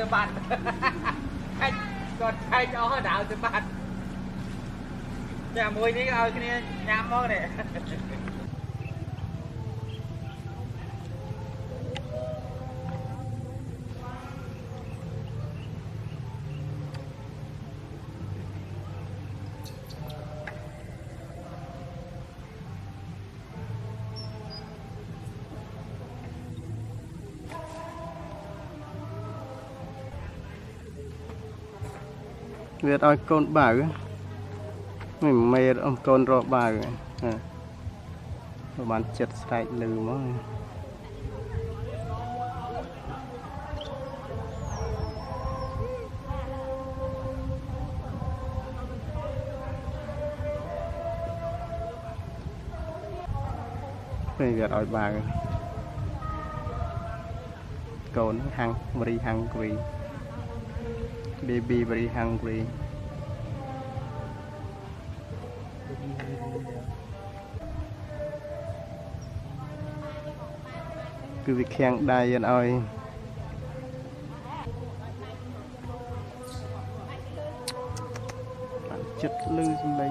từ bạn anh còn hai chó đào từ bạn nhà mùi đi ao cái nhà mơ này Việt ơi con bảo mình mê ông con rõ bảo bạn chật sạch lừ mà mình Việt ơi bà con hăng very hungry baby very hungry cứ việc khen đai yên ơi chất lư xung đây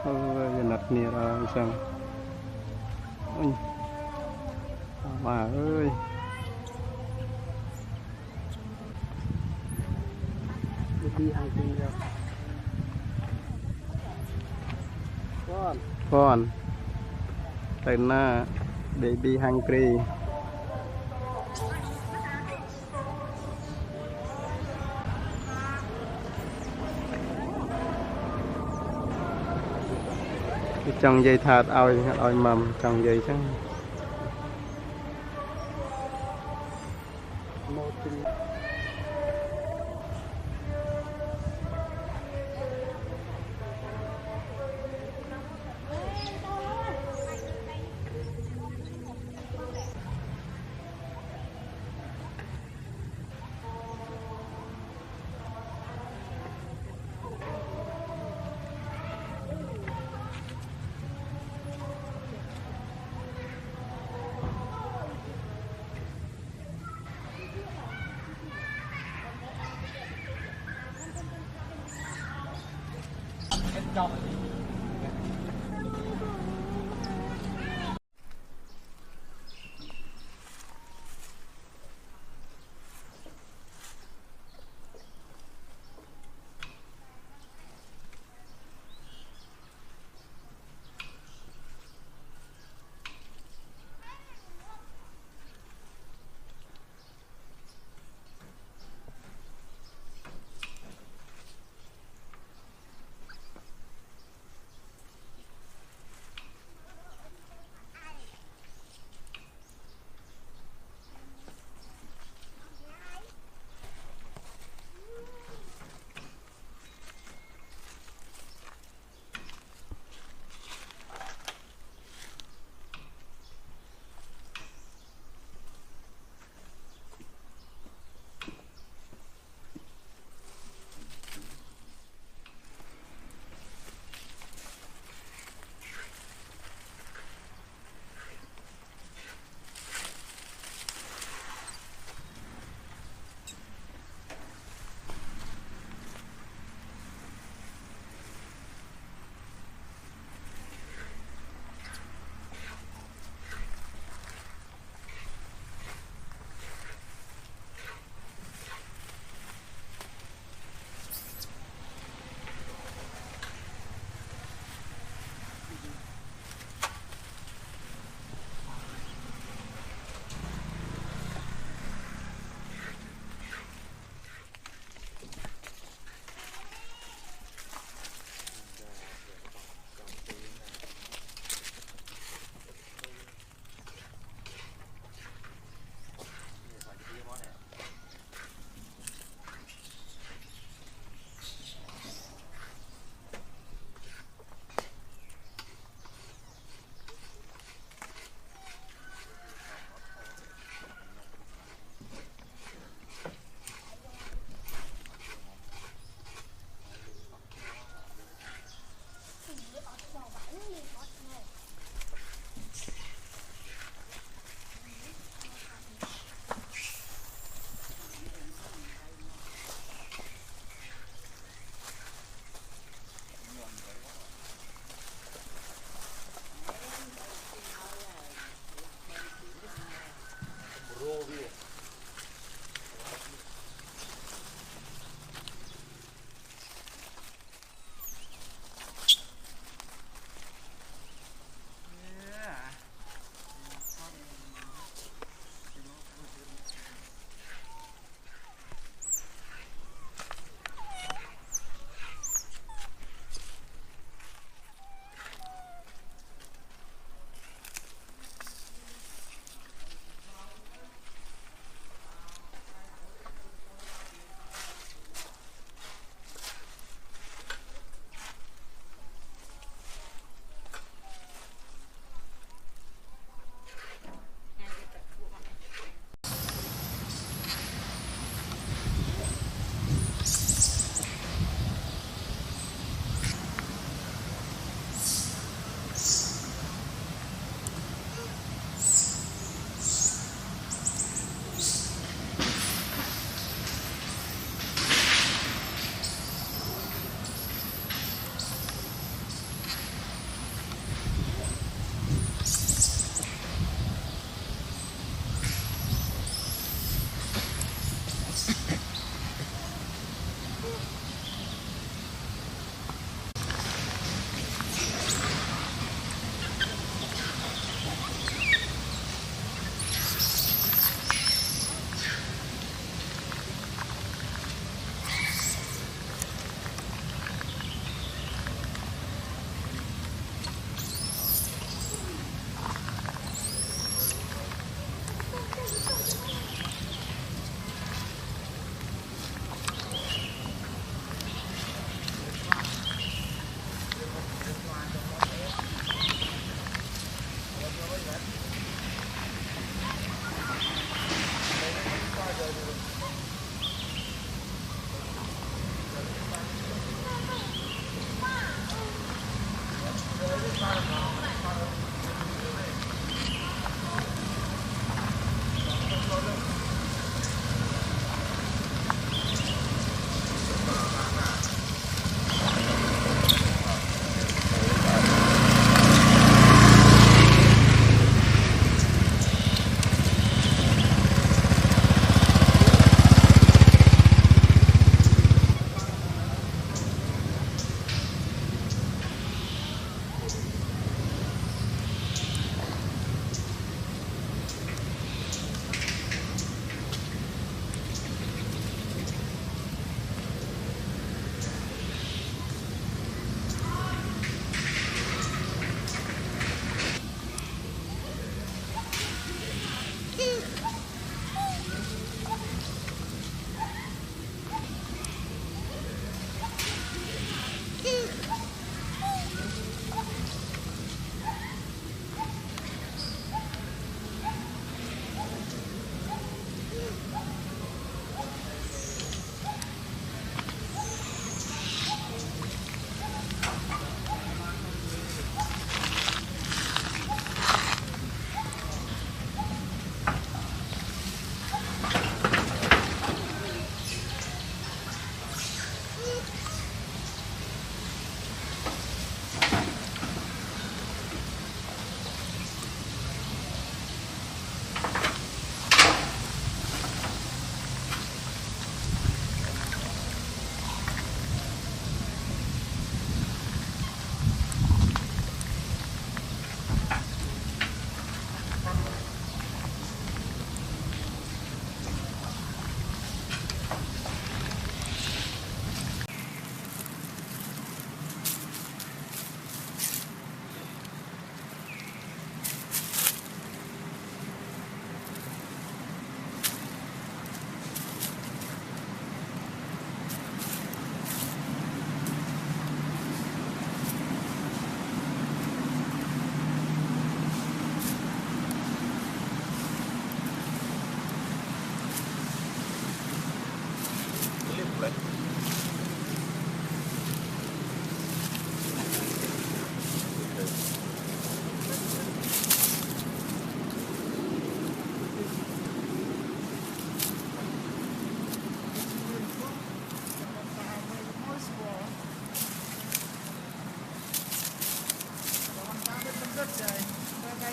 ôi nặt nè rồi xong ôi bà ơi con tên là baby hungry trong dây thạt oi mầm trong dây chứ chọc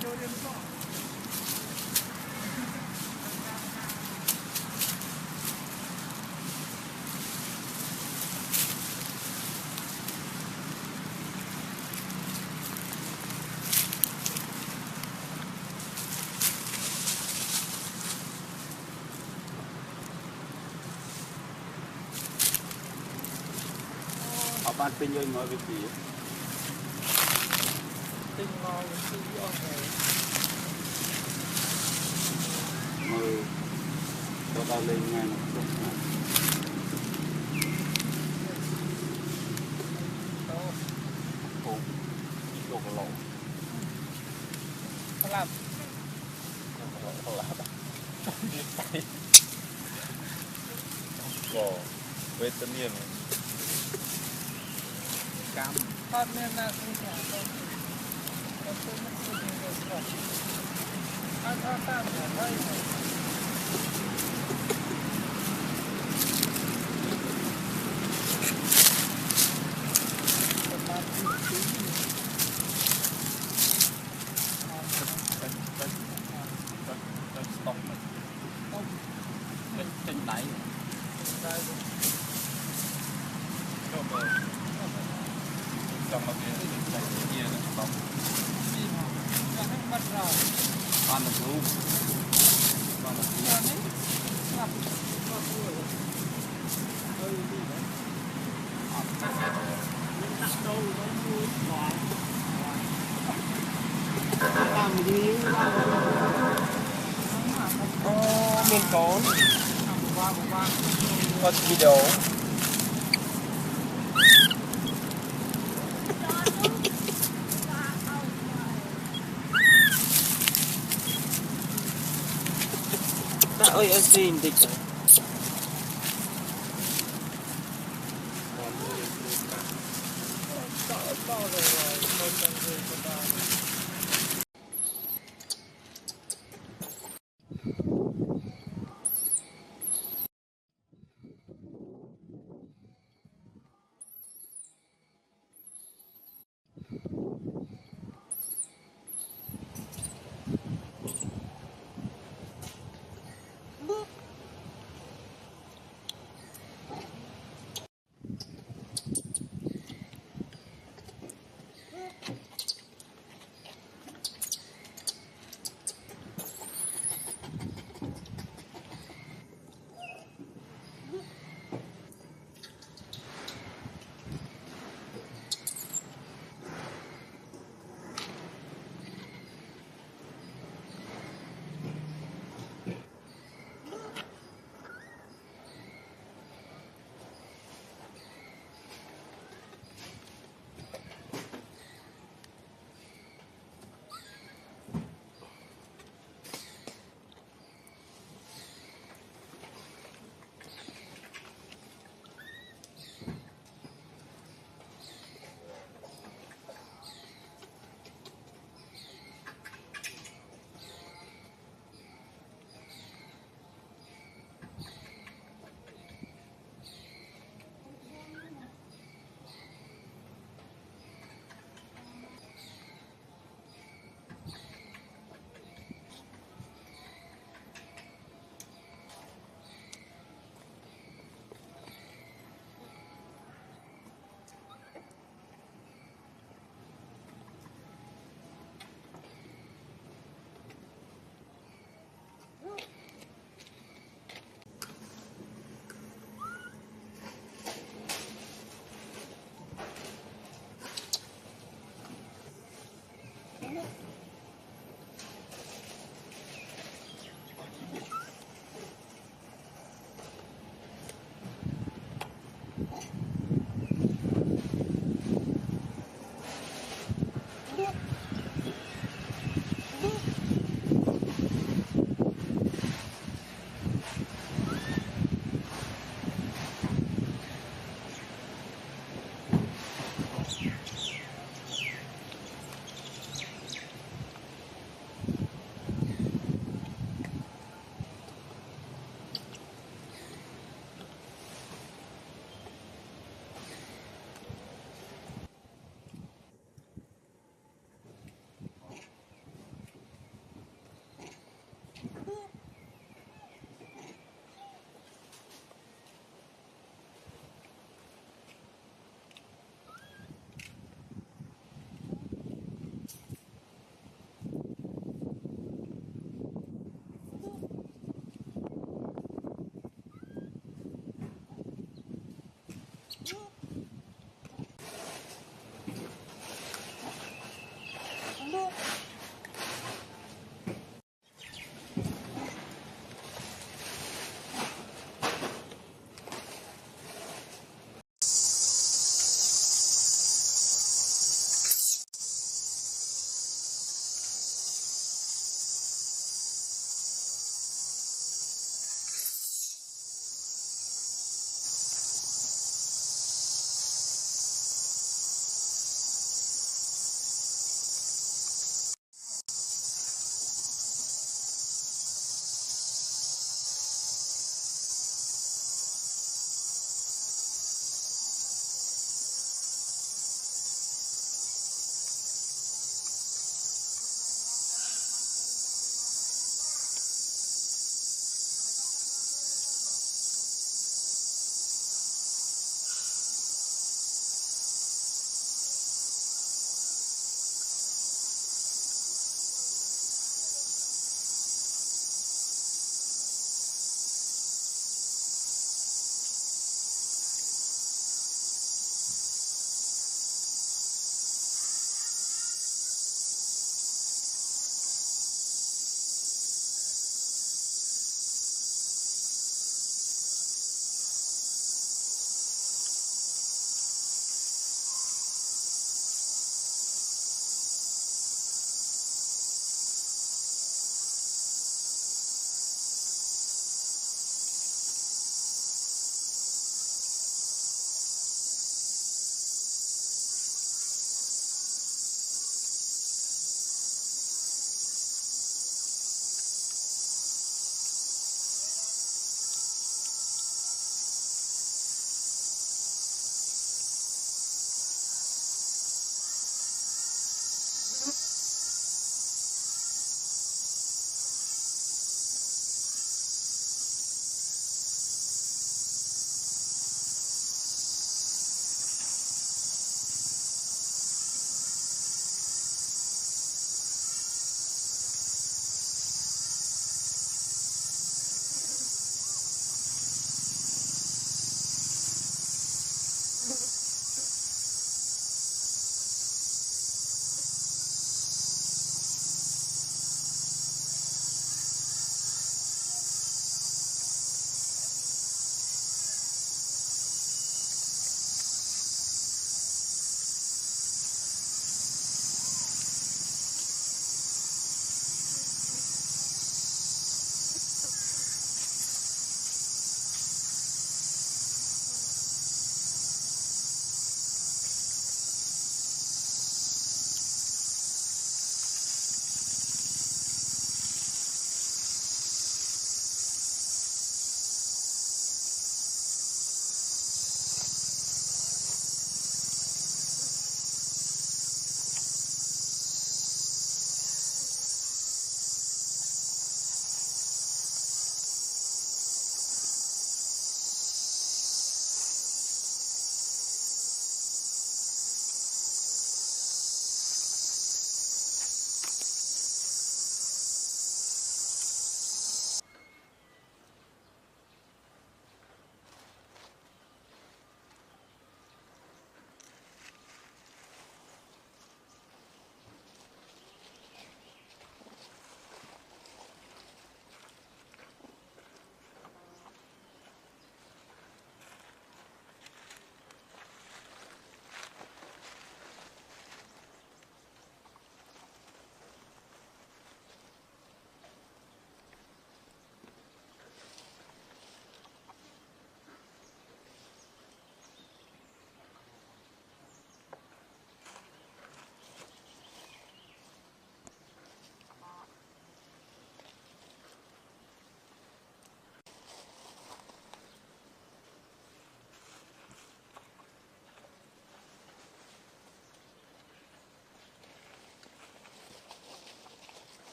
Họ bán pin rồi nói việc gì? tinh ngon tinh ngon này Mời cho ta lên ngay một chút. Ủa, đồ có lỗ. không làm Không làm. Ồ, với tất nhiên cam. con nên là không trả con tôi mất tiền rồi còn ăn ta ở đây này Trên đáy. Trong một cái kia nó bóng. mất rồi Toàn được luôn. Toàn được luôn. rồi đấy ngập ngập rồi ơi gì đấy đặt đâu nó vui quá làm gì Miền cốn. qua Mất video. ơi em xin tịch rồi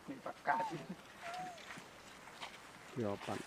มีปากกาด เดี๋ยวปั่น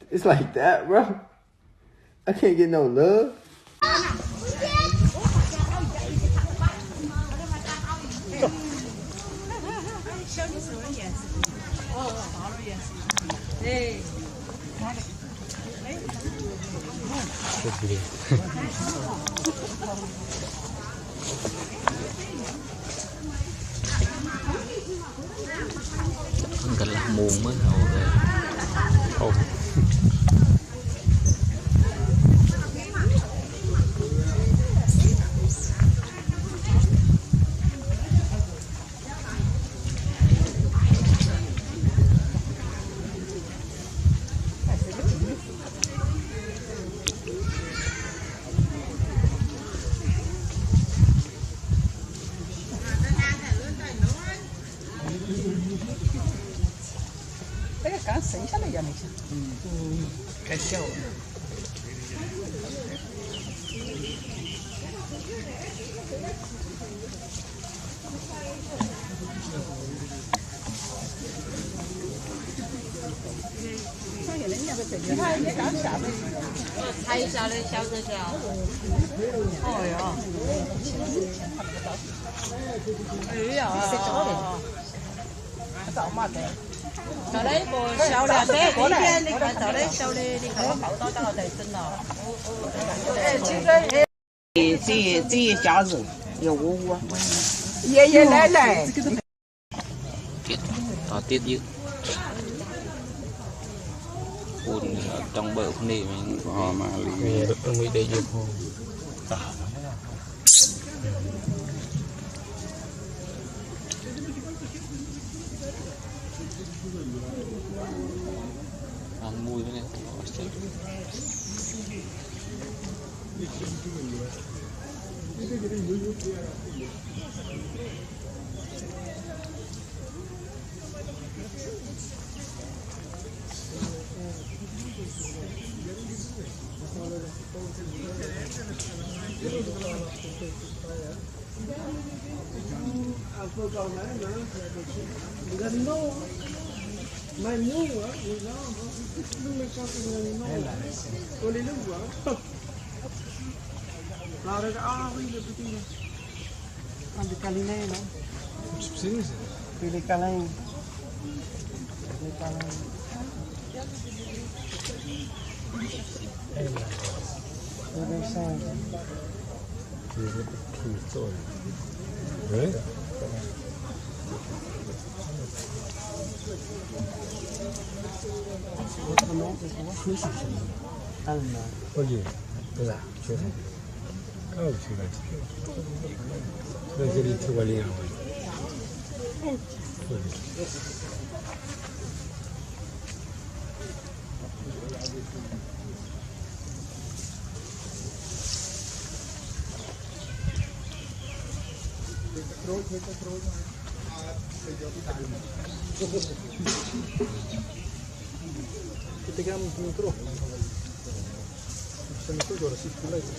It's like that, bro. I can't get no love. Cần làm muôn mới hậu Ồ. thay sao lên sao tới sao ôi à ý à sau đấy cô sau là bé đi lên đi coi sau đấy sau đi đi coi bảo tôi tao để tin nào这夹子有我爷爷奶奶 tiết to tiết dữ ôn trong bờ con này mình Họ mà lý Ông để dịp hồ. ăn mùi với này Ambil kali ni no. Pilih kali. Pilih kali. Pilih saya. Oye, ¿verdad? Claro, sí, no quiere irse valiendo. Ketika mikro. Itu juara sih pula itu.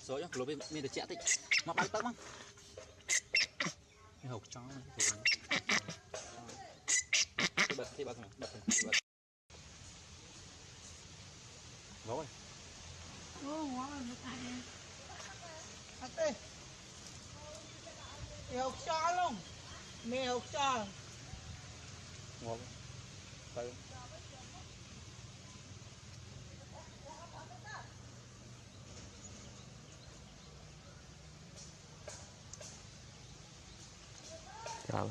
Rồi nhá, lối bên được chẹt tích, mà bay tao mang. Cái hộp chó này, thì bật này, bật. Rồi. ngon rồi, nó cay. Ate. Hộp cho luôn. Mẹ hộp cho. Ngon. Tay.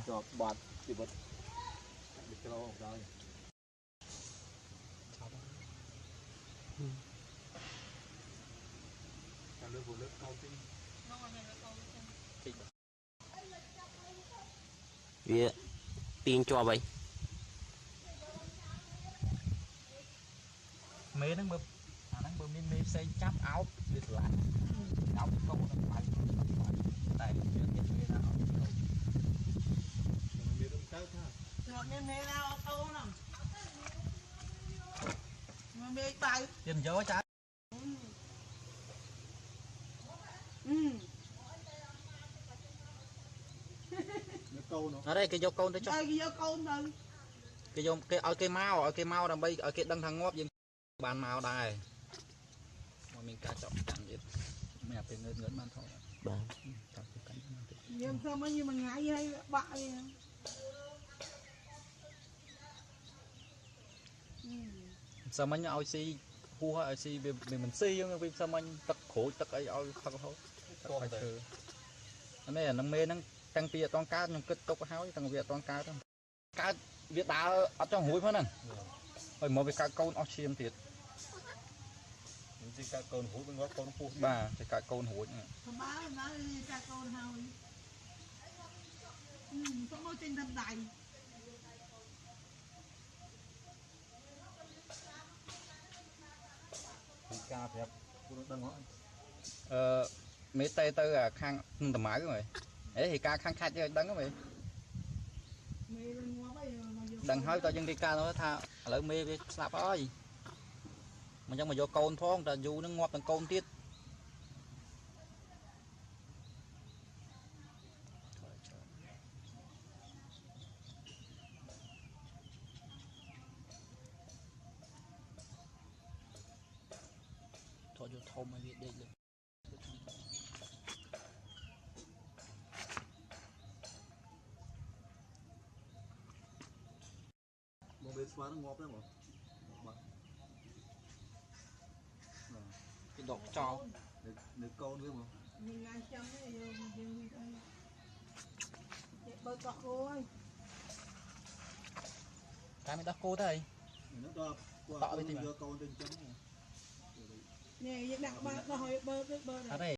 cho bạt thì bật được cái lâu rồi Vì tiền cho vậy mấy nắng bơm mê xây chắp áo được lại áo câu nó phải tại chuyện nào mẹ nào câu nè. Mẹ tay. tiền gió trái ở đây cái dâu câu tới cho cái dâu câu nữa cái dâu cái mau đằng bây ở cái đằng thằng ngóp dương bàn màu đài mà mình cá chọn chẳng gì mẹ phải ngớn ban thôi nhưng sao mà như mà ngại hay bại sao mình ao xi hua ao xi về mình xi nhưng vì sao mình tật khổ tật ấy ao thật thôi anh này là năng mê năng tăng tiền toàn cá nhưng kết tốc háo tăng việc toàn cá thôi cá việc đá ở trong húi phải nè rồi một cái cá câu nó xiêm thiệt cái con húi bên gót con phu bà cái cá câu húi này má nó cá câu hao có mối trên đâm đầy cá đẹp đang mấy tay tới là khang tầm mãi rồi ấy thì ca khang khai cho đắng đó mày đằng hơi tao dân đi ca nó tha lỡ mê với sạp ơi mà trong mà vô côn phong ta dù nó ngọt bằng côn tiết thôi vô thâu mà biết đây được bên xóa nó ngọt đấy mà cái độc cho được câu nữa mà mình ngay trong ấy bơi cọ rồi cái mình đã cô đây nó đo tọ đi tìm câu trên chấm nè đặt bơi ở đây